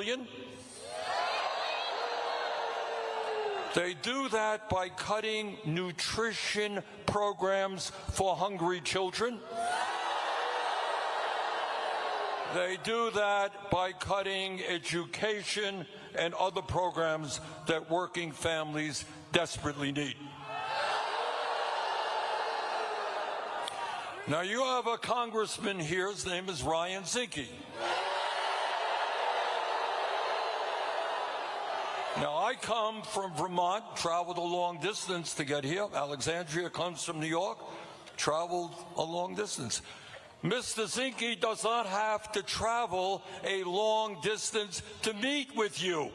trillion. They do that by cutting nutrition programs for hungry children. They do that by cutting education and other programs that working families desperately need. Now, you have a congressman here, his name is Ryan Zinke. Now, I come from Vermont, traveled a long distance to get here. Alexandria comes from New York, traveled a long distance. Mr. Zinke does not have to travel a long distance to meet with you.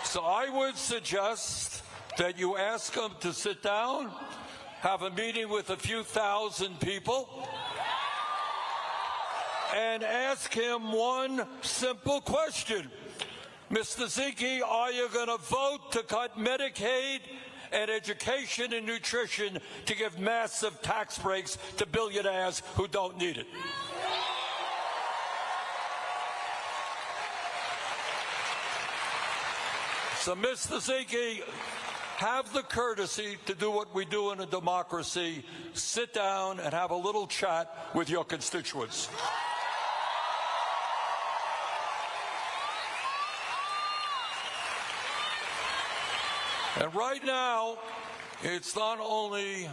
So I would suggest that you ask him to sit down, have a meeting with a few thousand people, and ask him one simple question. Mr. Zinke, are you going to vote to cut Medicaid and education and nutrition to give massive tax breaks to billionaires who don't need it? So, Mr. Zinke, have the courtesy to do what we do in a democracy. Sit down and have a little chat with your constituents. And right now, it's not only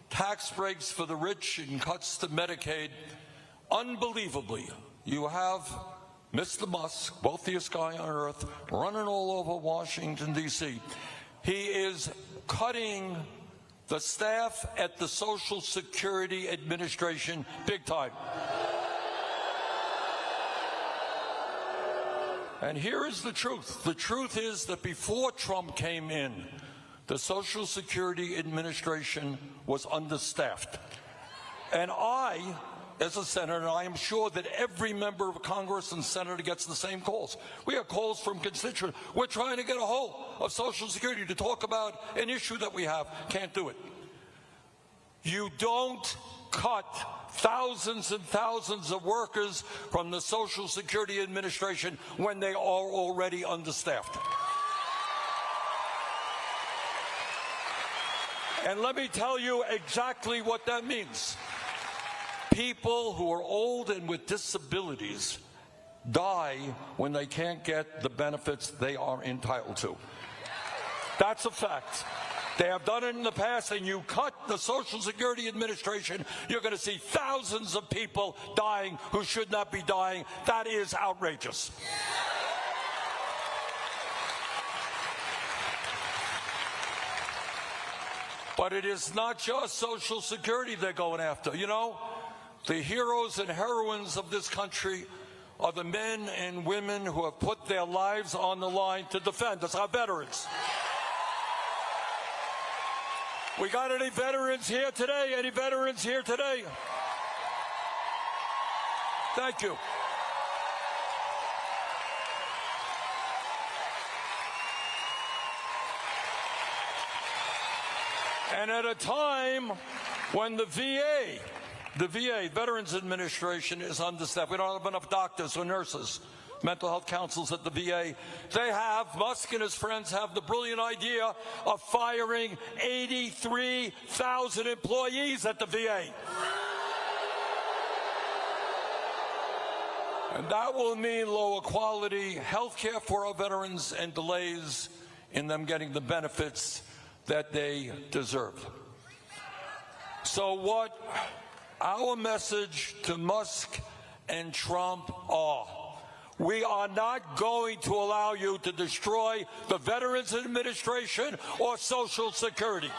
tax breaks for the rich and cuts to Medicaid. Unbelievably, you have Mr. Musk, wealthiest guy on earth, running all over Washington, D.C. He is cutting the staff at the Social Security Administration big time. And here is the truth. The truth is that before Trump came in, the Social Security Administration was understaffed. And I, as a senator, and I am sure that every member of Congress and senator gets the same calls. We have calls from constituents. We're trying to get a hold of Social Security to talk about an issue that we have. Can't do it. You don't cut thousands and thousands of workers from the Social Security Administration when they are already understaffed. And let me tell you exactly what that means. People who are old and with disabilities die when they can't get the benefits they are entitled to. That's a fact. They have done it in the past, and you cut the Social Security Administration, you're going to see thousands of people dying who should not be dying. That is outrageous. But it is not just Social Security they're going after. You know, the heroes and heroines of this country are the men and women who have put their lives on the line to defend us, our veterans. We got any veterans here today? Any veterans here today? Thank you. And at a time when the VA, Veterans Administration, is understaffed, we don't have enough doctors or nurses, mental health counselors at the VA. They have, Musk and his friends have the brilliant idea of firing 83,000 employees at the VA. And that will mean lower quality health care for our veterans and delays in them getting the benefits that they deserve. So what our message to Musk and Trump are: we are not going to allow you to destroy the Veterans Administration or Social Security.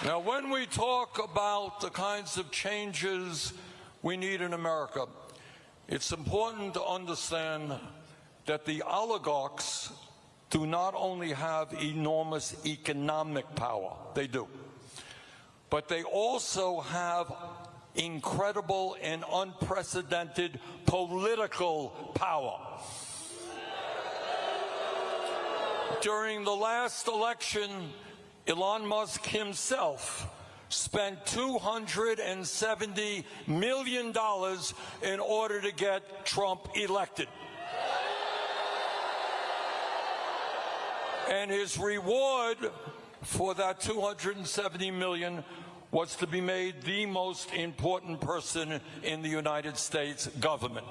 Now, when we talk about the kinds of changes we need in America, it's important to understand that the oligarchs do not only have enormous economic power, they do. but they also have incredible and unprecedented political power. During the last election, Elon Musk himself spent $270 million in order to get Trump elected. And his reward for that $270 million was to be made the most important person in the United States government.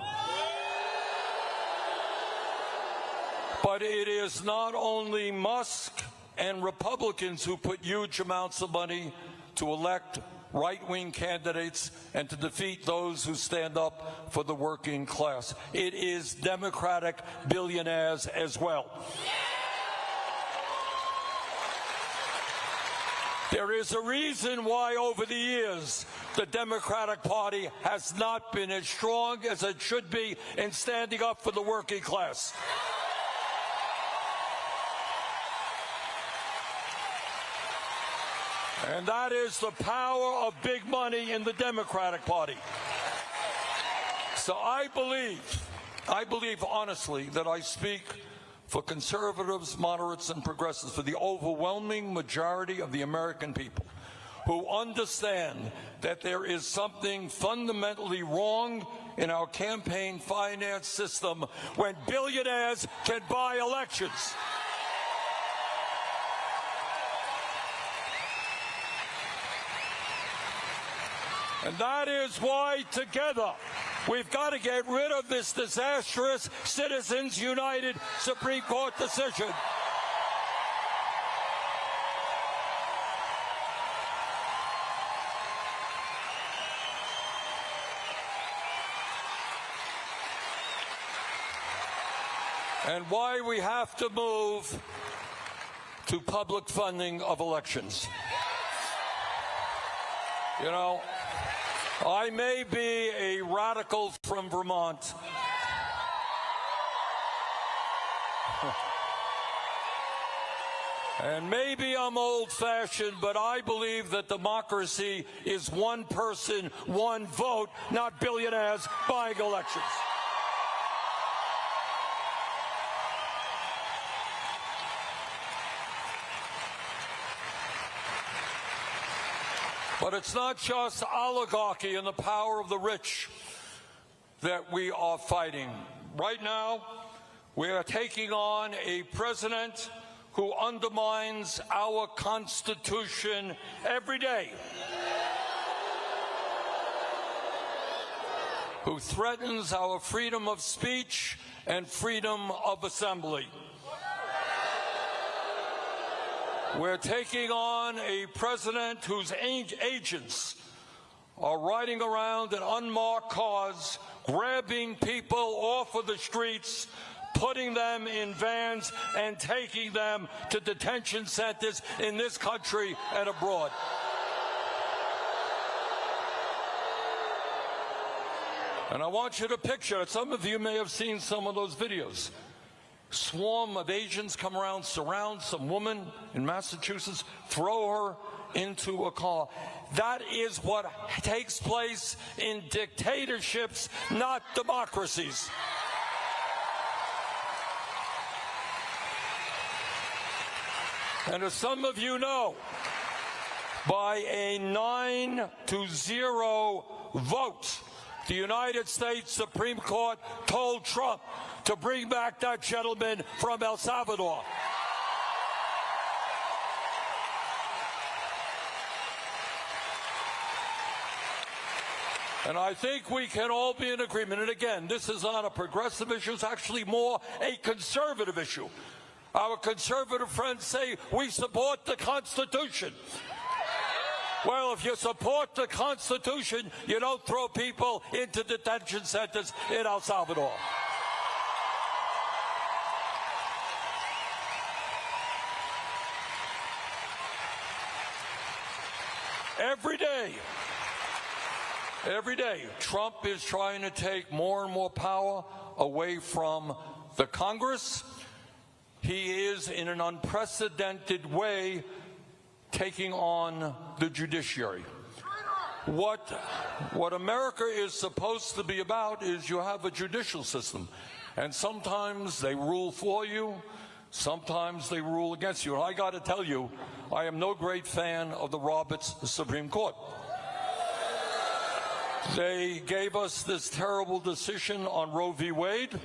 But it is not only Musk and Republicans who put huge amounts of money to elect right-wing candidates and to defeat those who stand up for the working class. It is Democratic billionaires as well. There is a reason why over the years the Democratic Party has not been as strong as it should be in standing up for the working class. And that is the power of big money in the Democratic Party. So I believe honestly that I speak for conservatives, moderates, and progressives, for the overwhelming majority of the American people who understand that there is something fundamentally wrong in our campaign finance system when billionaires can buy elections. And that is why, together, we've got to get rid of this disastrous Citizens United Supreme Court decision. And why we have to move to public funding of elections. You know, I may be a radical from Vermont, and maybe I'm old-fashioned, but I believe that democracy is one person, one vote, not billionaires buying elections. But it's not just oligarchy and the power of the rich that we are fighting. Right now, we are taking on a president who undermines our Constitution every day, who threatens our freedom of speech and freedom of assembly. We're taking on a president whose agents are riding around in unmarked cars, grabbing people off of the streets, putting them in vans, and taking them to detention centers in this country and abroad. And I want you to picture, some of you may have seen some of those videos. Swarm of Asians come around, surround some woman in Massachusetts, throw her into a car. That is what takes place in dictatorships, not democracies. And as some of you know, by a 9-0 vote, the United States Supreme Court told Trump to bring back that gentleman from El Salvador. And I think we can all be in agreement. And again, this is not a progressive issue. It's actually more a conservative issue. Our conservative friends say we support the Constitution. Well, if you support the Constitution, you don't throw people into detention centers in El Salvador. Every day, Trump is trying to take more and more power away from the Congress. He is, in an unprecedented way, taking on the judiciary. What America is supposed to be about is you have a judicial system, and sometimes they rule for you, sometimes they rule against you. And I got to tell you, I am no great fan of the Roberts Supreme Court. They gave us this terrible decision on Roe v. Wade,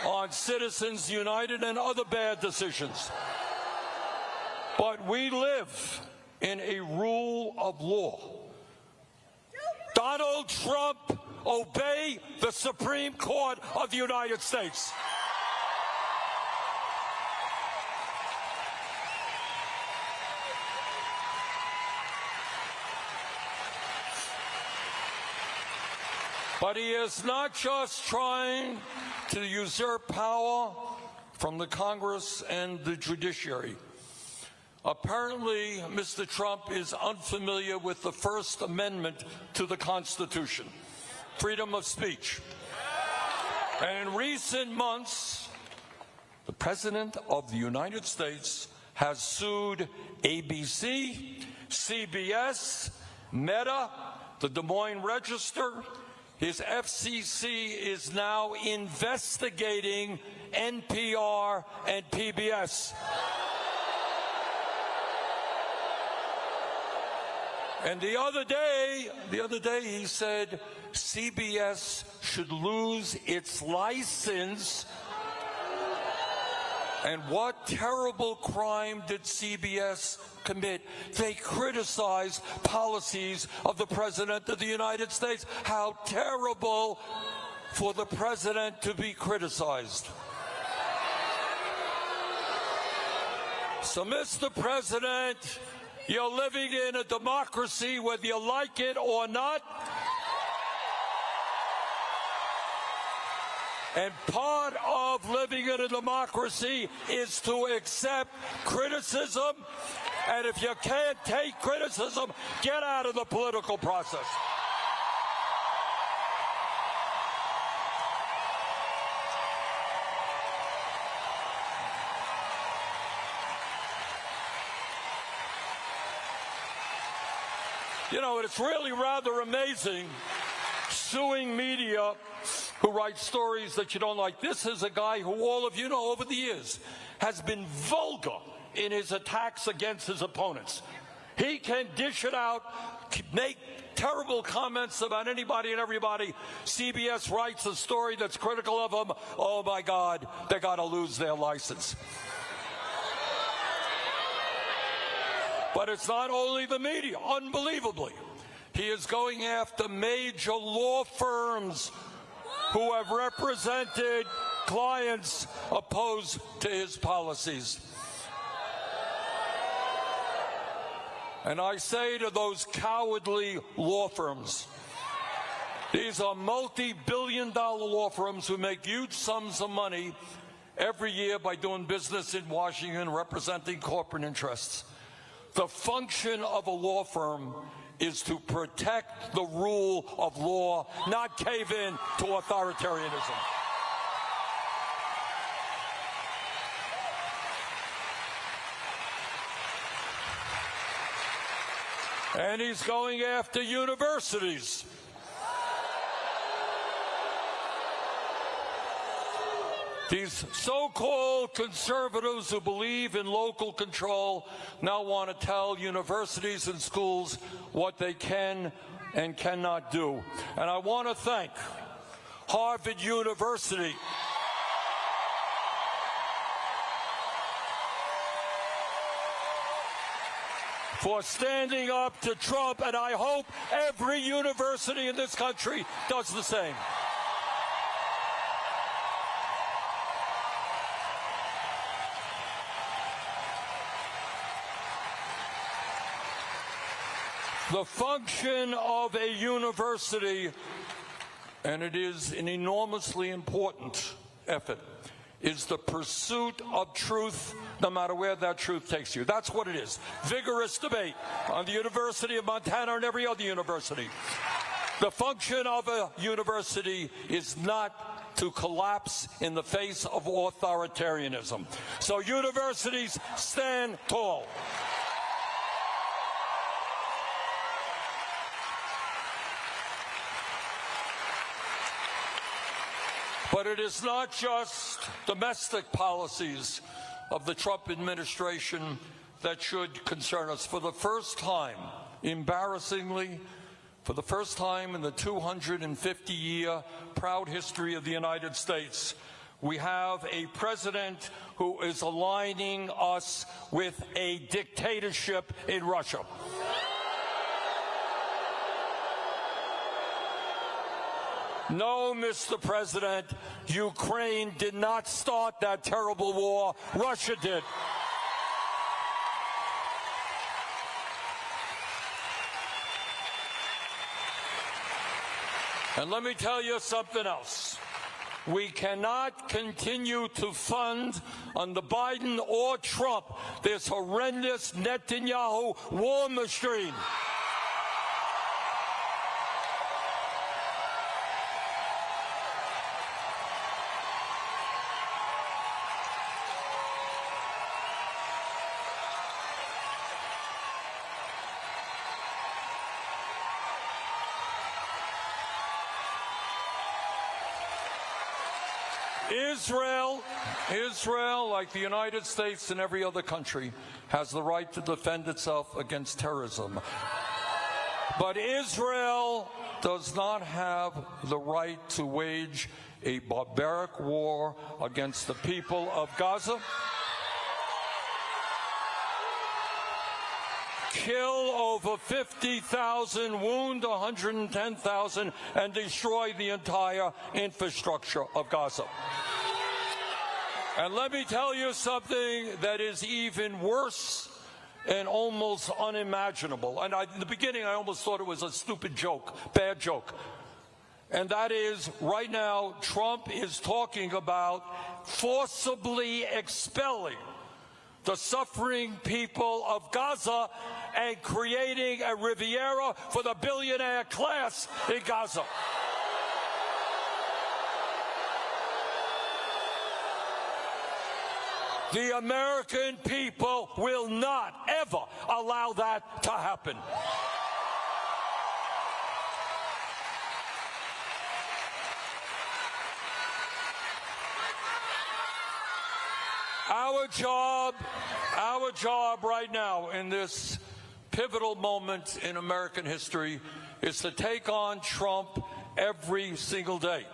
on Citizens United, and other bad decisions. But we live in a rule of law. Donald Trump, obey the Supreme Court of the United States. But he is not just trying to usurp power from the Congress and the judiciary. Apparently, Mr. Trump is unfamiliar with the First Amendment to the Constitution, freedom of speech. And in recent months, the President of the United States has sued ABC, CBS, Meta, the Des Moines Register. His FCC is now investigating NPR and PBS. And the other day he said CBS should lose its license. And what terrible crime did CBS commit? They criticized policies of the President of the United States. How terrible for the President to be criticized. So, Mr. President, you're living in a democracy whether you like it or not. And part of living in a democracy is to accept criticism. And if you can't take criticism, get out of the political process. You know, it's really rather amazing suing media who write stories that you don't like. This is a guy who all of you know over the years has been vulgar in his attacks against his opponents. He can dish it out, make terrible comments about anybody and everybody. CBS writes a story that's critical of him. Oh my God, they got to lose their license. But it's not only the media. Unbelievably, he is going after major law firms who have represented clients opposed to his policies. And I say to those cowardly law firms, these are multi-billion-dollar law firms who make huge sums of money every year by doing business in Washington, representing corporate interests. The function of a law firm is to protect the rule of law, not cave in to authoritarianism. And he's going after universities. These so-called conservatives who believe in local control now want to tell universities and schools what they can and cannot do. And I want to thank Harvard University for standing up to Trump, and I hope every university in this country does the same. The function of a university, and it is an enormously important effort, is the pursuit of truth, no matter where that truth takes you. That's what it is. Vigorous debate on the University of Montana and every other university. The function of a university is not to collapse in the face of authoritarianism. So universities, stand tall. But it is not just domestic policies of the Trump administration that should concern us. For the first time, embarrassingly, for the first time in the 250-year proud history of the United States, we have a president who is aligning us with a dictatorship in Russia. No, Mr. President, Ukraine did not start that terrible war. Russia did. And let me tell you something else. We cannot continue to fund under Biden or Trump this horrendous Netanyahu war machine. Israel, like the United States and every other country, has the right to defend itself against terrorism. But Israel does not have the right to wage a barbaric war against the people of Gaza, kill over 50,000, wound 110,000, and destroy the entire infrastructure of Gaza. And let me tell you something that is even worse and almost unimaginable. And in the beginning, I almost thought it was a stupid joke, bad joke. And that is, right now, Trump is talking about forcibly expelling the suffering people of Gaza and creating a Riviera for the billionaire class in Gaza. The American people will not ever allow that to happen. Our job right now in this pivotal moment in American history is to take on Trump every single day.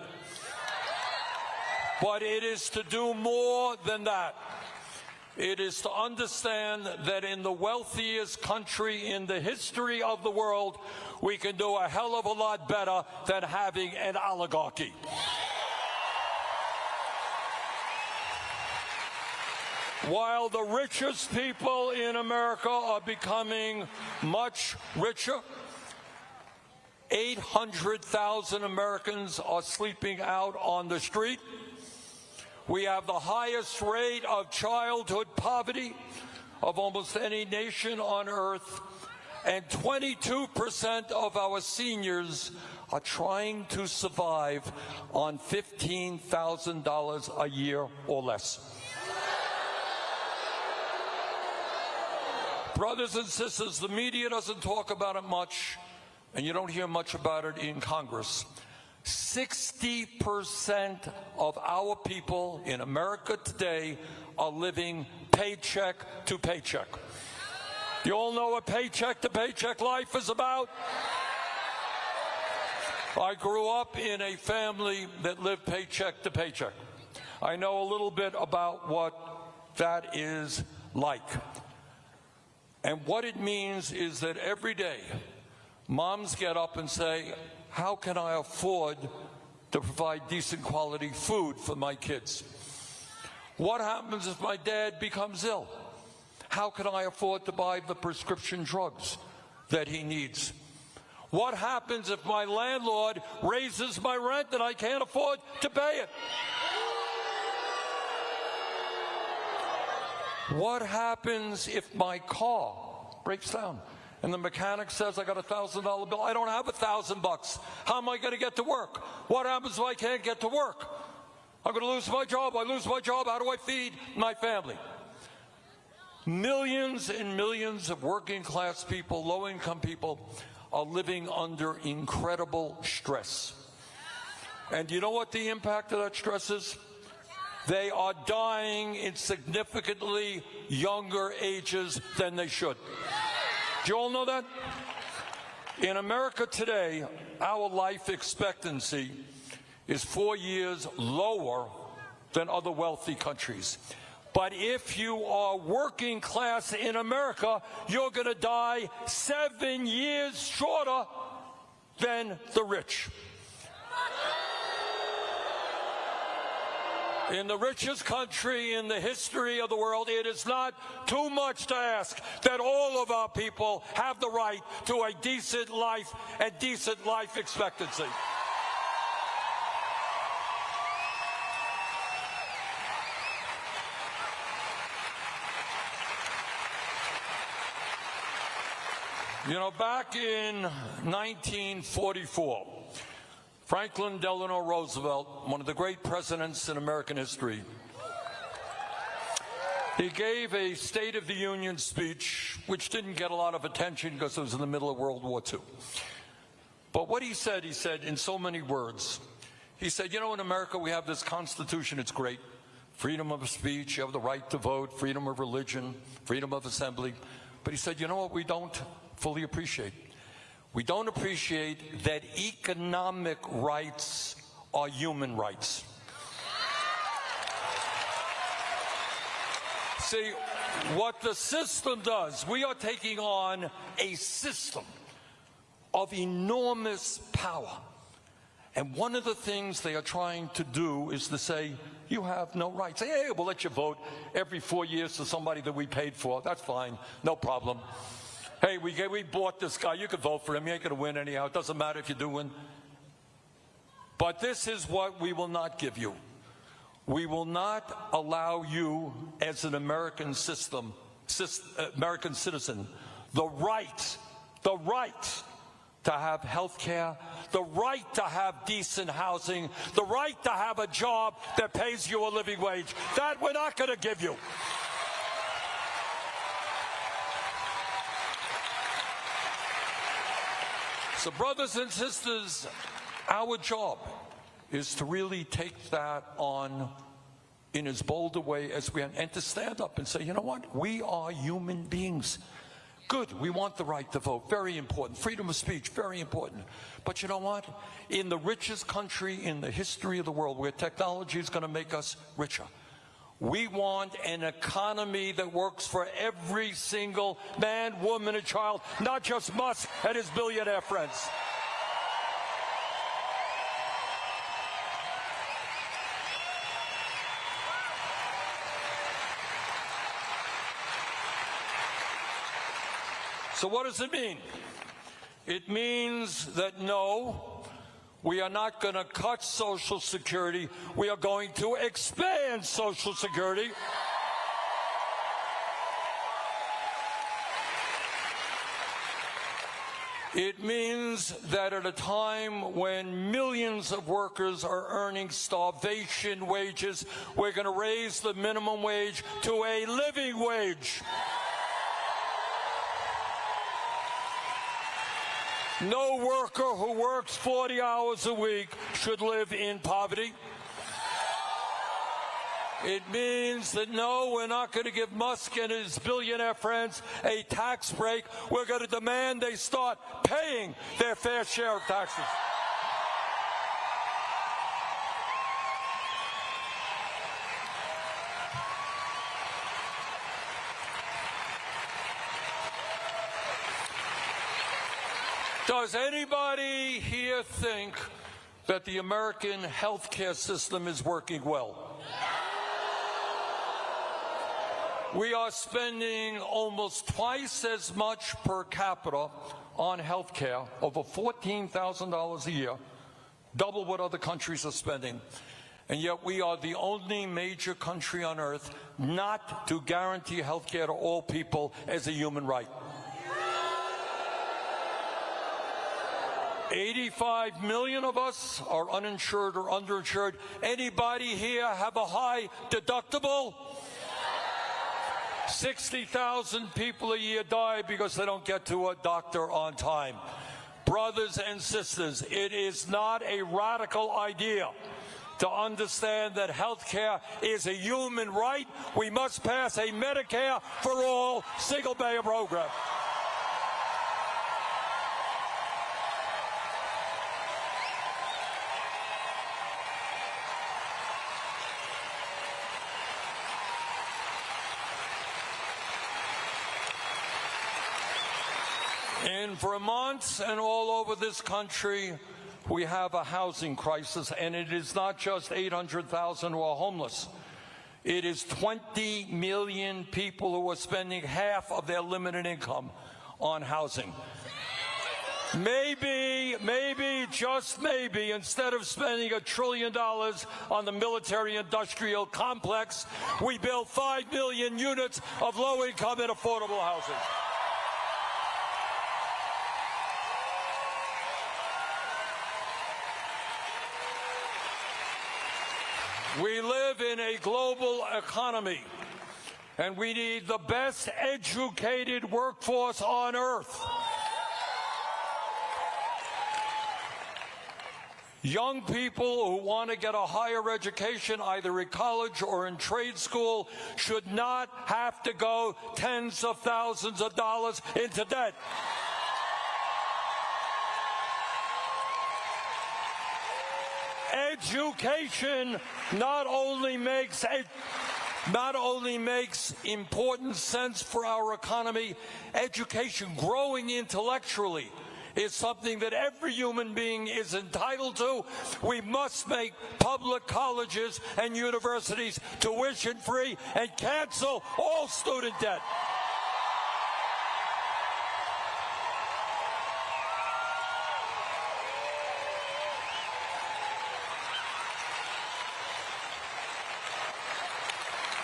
But it is to do more than that. It is to understand that in the wealthiest country in the history of the world, we can do a hell of a lot better than having an oligarchy. While the richest people in America are becoming much richer, 800,000 Americans are sleeping out on the street. We have the highest rate of childhood poverty of almost any nation on earth, and 22% of our seniors are trying to survive on $15,000 a year or less. Brothers and sisters, the media doesn't talk about it much, and you don't hear much about it in Congress. 60% of our people in America today are living paycheck to paycheck. You all know what paycheck to paycheck life is about? I grew up in a family that lived paycheck to paycheck. I know a little bit about what that is like. And what it means is that every day, moms get up and say, how can I afford to provide decent quality food for my kids? What happens if my dad becomes ill? How can I afford to buy the prescription drugs that he needs? What happens if my landlord raises my rent and I can't afford to pay it? What happens if my car breaks down and the mechanic says I got a $1,000 bill? I don't have $1,000 bucks. How am I going to get to work? What happens if I can't get to work? I'm going to lose my job. I lose my job. How do I feed my family? Millions and millions of working class people, low income people, are living under incredible stress. And you know what the impact of that stress is? They are dying in significantly younger ages than they should. Do you all know that? In America today, our life expectancy is 4 years lower than other wealthy countries. But if you are working class in America, you're going to die 7 years shorter than the rich. In the richest country in the history of the world, it is not too much to ask that all of our people have the right to a decent life and decent life expectancy. You know, back in 1944, Franklin Delano Roosevelt, one of the great presidents in American history, he gave a State of the Union speech, which didn't get a lot of attention because it was in the middle of World War II. But what he said in so many words, he said, you know, in America we have this Constitution, it's great. Freedom of speech, you have the right to vote, freedom of religion, freedom of assembly. But he said, you know what we don't fully appreciate? We don't appreciate that economic rights are human rights. See, what the system does, we are taking on a system of enormous power. And one of the things they are trying to do is to say, you have no rights. Say, hey, we'll let you vote every 4 years to somebody that we paid for. That's fine, no problem. Hey, we bought this guy. You can vote for him. He ain't going to win anyhow. It doesn't matter if you do win. But this is what we will not give you. We will not allow you, as an American citizen, the right to have health care, the right to have decent housing, the right to have a job that pays you a living wage. That we're not going to give you. So, brothers and sisters, our job is to really take that on in as bold a way as we can, and to stand up and say, you know what, we are human beings. Good, we want the right to vote, very important. Freedom of speech, very important. But you know what? In the richest country in the history of the world, where technology is going to make us richer, we want an economy that works for every single man, woman, and child, not just Musk and his billionaire friends. So what does it mean? It means that no, we are not going to cut Social Security. We are going to expand Social Security. It means that at a time when millions of workers are earning starvation wages, we're going to raise the minimum wage to a living wage. No worker who works 40 hours a week should live in poverty. It means that no, we're not going to give Musk and his billionaire friends a tax break. We're going to demand they start paying their fair share of taxes. Does anybody here think that the American healthcare system is working well? We are spending almost twice as much per capita on healthcare, over $14,000 a year, double what other countries are spending. And yet we are the only major country on earth not to guarantee healthcare to all people as a human right. 85 million of us are uninsured or underinsured. Anybody here have a high deductible? 60,000 people a year die because they don't get to a doctor on time. Brothers and sisters, it is not a radical idea to understand that health care is a human right. We must pass a Medicare for all single-payer program. In Vermont and all over this country, we have a housing crisis, and it is not just 800,000 who are homeless. It is 20 million people who are spending half of their limited income on housing. Maybe, just maybe, instead of spending $1 trillion on the military-industrial complex, we build 5 million units of low-income and affordable housing. We live in a global economy, and we need the best educated workforce on earth. Young people who want to get a higher education, either in college or in trade school, should not have to go tens of thousands of dollars into debt. Education not only makes important sense for our economy, education, growing intellectually, is something that every human being is entitled to. We must make public colleges and universities tuition-free and cancel all student debt.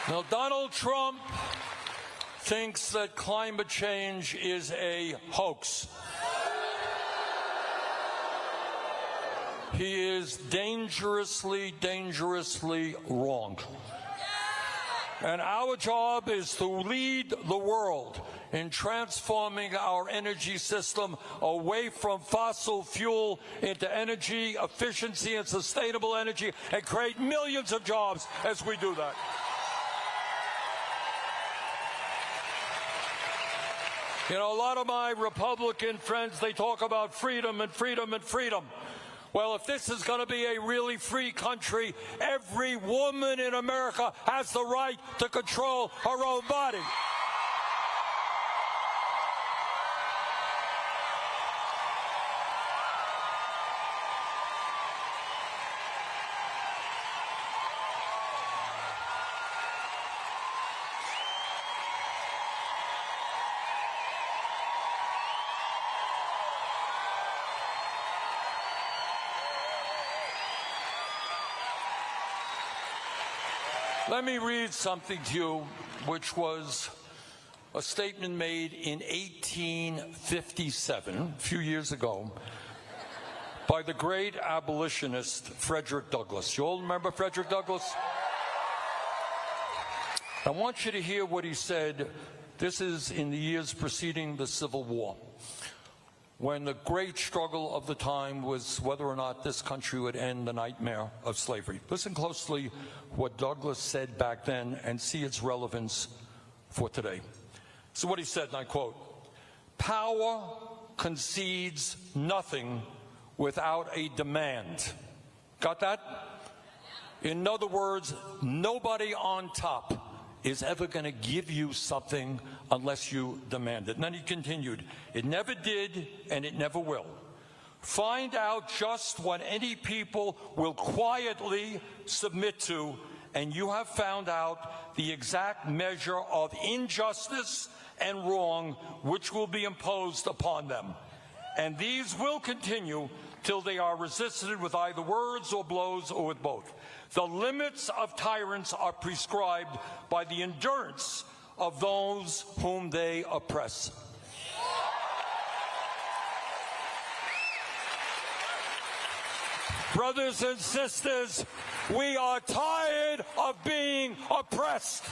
Now, Donald Trump thinks that climate change is a hoax. He is dangerously wrong. And our job is to lead the world in transforming our energy system away from fossil fuel into energy efficiency and sustainable energy, and create millions of jobs as we do that. You know, a lot of my Republican friends, they talk about freedom and freedom and freedom. Well, if this is going to be a really free country, every woman in America has the right to control her own body. Let me read something to you, which was a statement made in 1857, a few years ago, by the great abolitionist Frederick Douglass. You all remember Frederick Douglass? I want you to hear what he said. This is in the years preceding the Civil War, when the great struggle of the time was whether or not this country would end the nightmare of slavery. Listen closely what Douglass said back then and see its relevance for today. So what he said, and I quote, "Power concedes nothing without a demand." Got that? In other words, nobody on top is ever going to give you something unless you demand it. And then he continued, "It never did and it never will. Find out just what any people will quietly submit to, and you have found out the exact measure of injustice and wrong which will be imposed upon them. And these will continue till they are resisted with either words or blows or with both. The limits of tyrants are prescribed by the endurance of those whom they oppress." Brothers and sisters, we are tired of being oppressed.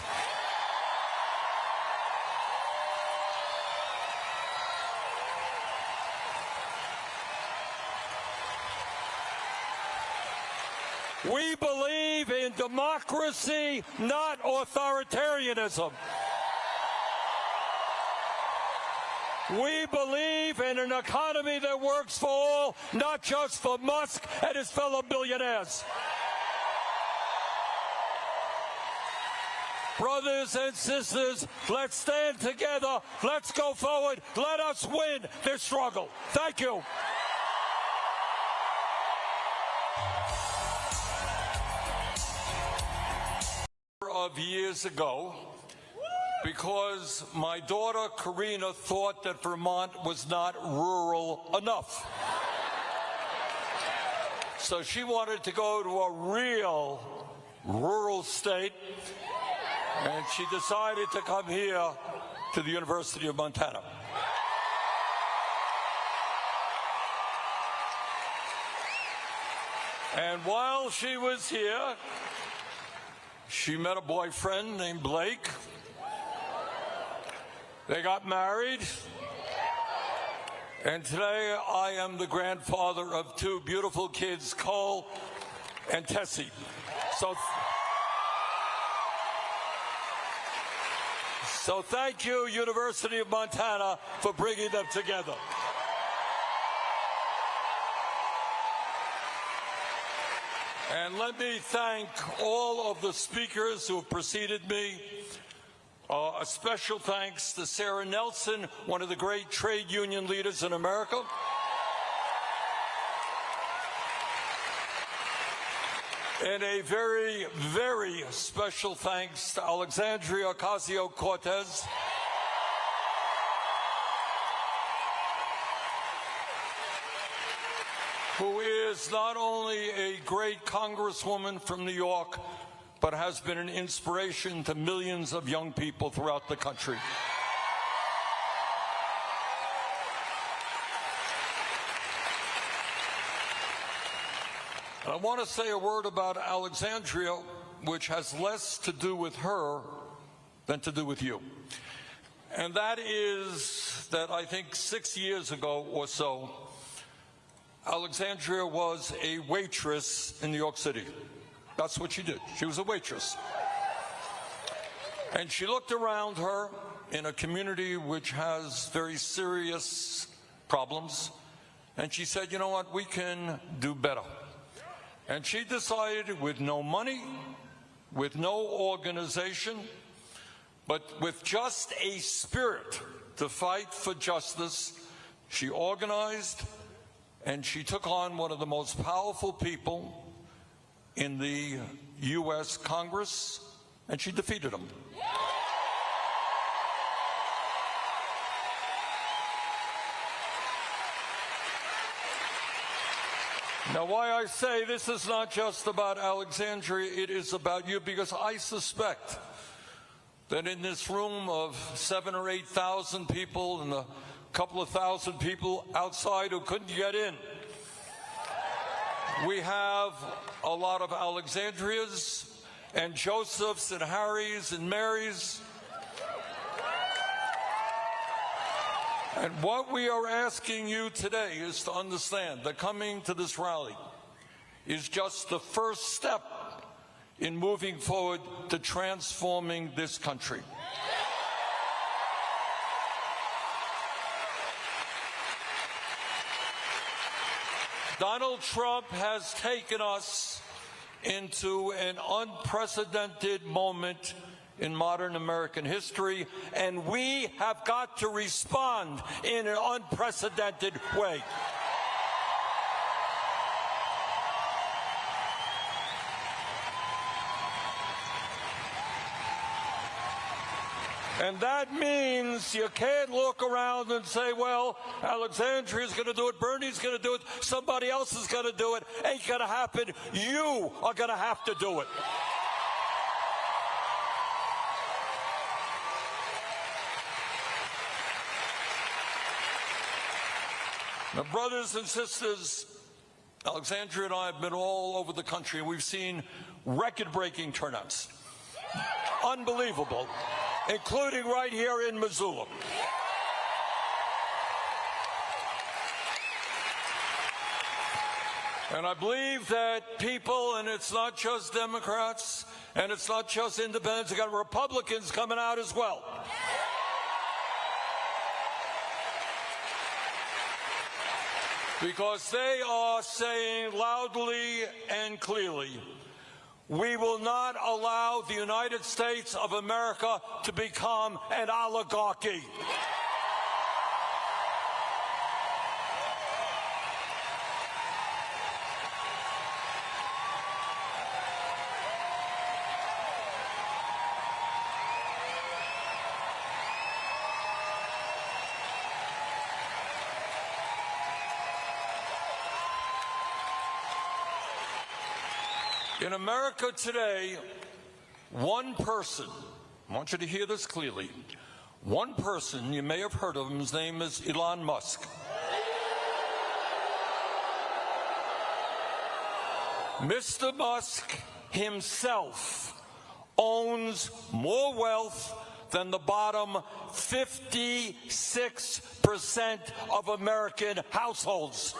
We believe in democracy, not authoritarianism. We believe in an economy that works for all, not just for Musk and his fellow billionaires. Brothers and sisters, let's stand together. Let's go forward. Let us win this struggle. Thank you. Of years ago, because my daughter Karina thought that Vermont was not rural enough. So she wanted to go to a real rural state, and she decided to come here to the University of Montana. And while she was here, she met a boyfriend named Blake. They got married. And today I am the grandfather of two beautiful kids, Cole and Tessie. So thank you, University of Montana, for bringing them together. And let me thank all of the speakers who have preceded me. A special thanks to Sarah Nelson, one of the great trade union leaders in America. And a very, very special thanks to Alexandria Ocasio-Cortez, who is not only a great Congresswoman from New York, but has been an inspiration to millions of young people throughout the country. And I want to say a word about Alexandria, which has less to do with her than to do with you. And that is that I think 6 years ago or so, Alexandria was a waitress in New York City. That's what she did. She was a waitress. And she looked around her in a community which has very serious problems, and she said, you know what, we can do better. And she decided, with no money, with no organization, but with just a spirit to fight for justice, she organized, and she took on one of the most powerful people in the U.S. Congress, and she defeated him. Now, why I say this is not just about Alexandria, it is about you, because I suspect that in this room of 7,000 or 8,000 people and a couple of thousand people outside who couldn't get in, we have a lot of Alexandrias and Josephs and Harrys and Marys. And what we are asking you today is to understand that coming to this rally is just the first step in moving forward to transforming this country. Donald Trump has taken us into an unprecedented moment in modern American history, and we have got to respond in an unprecedented way. And that means you can't look around and say, well, Alexandria's going to do it, Bernie's going to do it, somebody else is going to do it. Ain't going to happen. You are going to have to do it. Now, brothers and sisters, Alexandria and I have been all over the country, and we've seen record-breaking turnouts. Unbelievable, including right here in Missoula. And I believe that people, and it's not just Democrats, and it's not just independents, you got Republicans coming out as well. Because they are saying loudly and clearly, we will not allow the United States of America to become an oligarchy. In America today, one person, I want you to hear this clearly, one person, you may have heard of him, his name is Elon Musk. Mr. Musk himself owns more wealth than the bottom 56% of American households.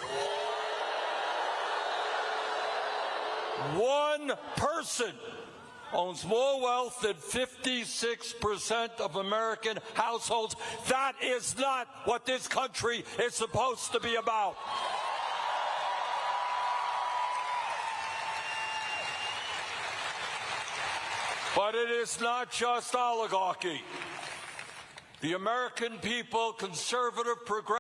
One person owns more wealth than 56% of American households. That is not what this country is supposed to be about. But it is not just oligarchy. The American people, conservative, progressive,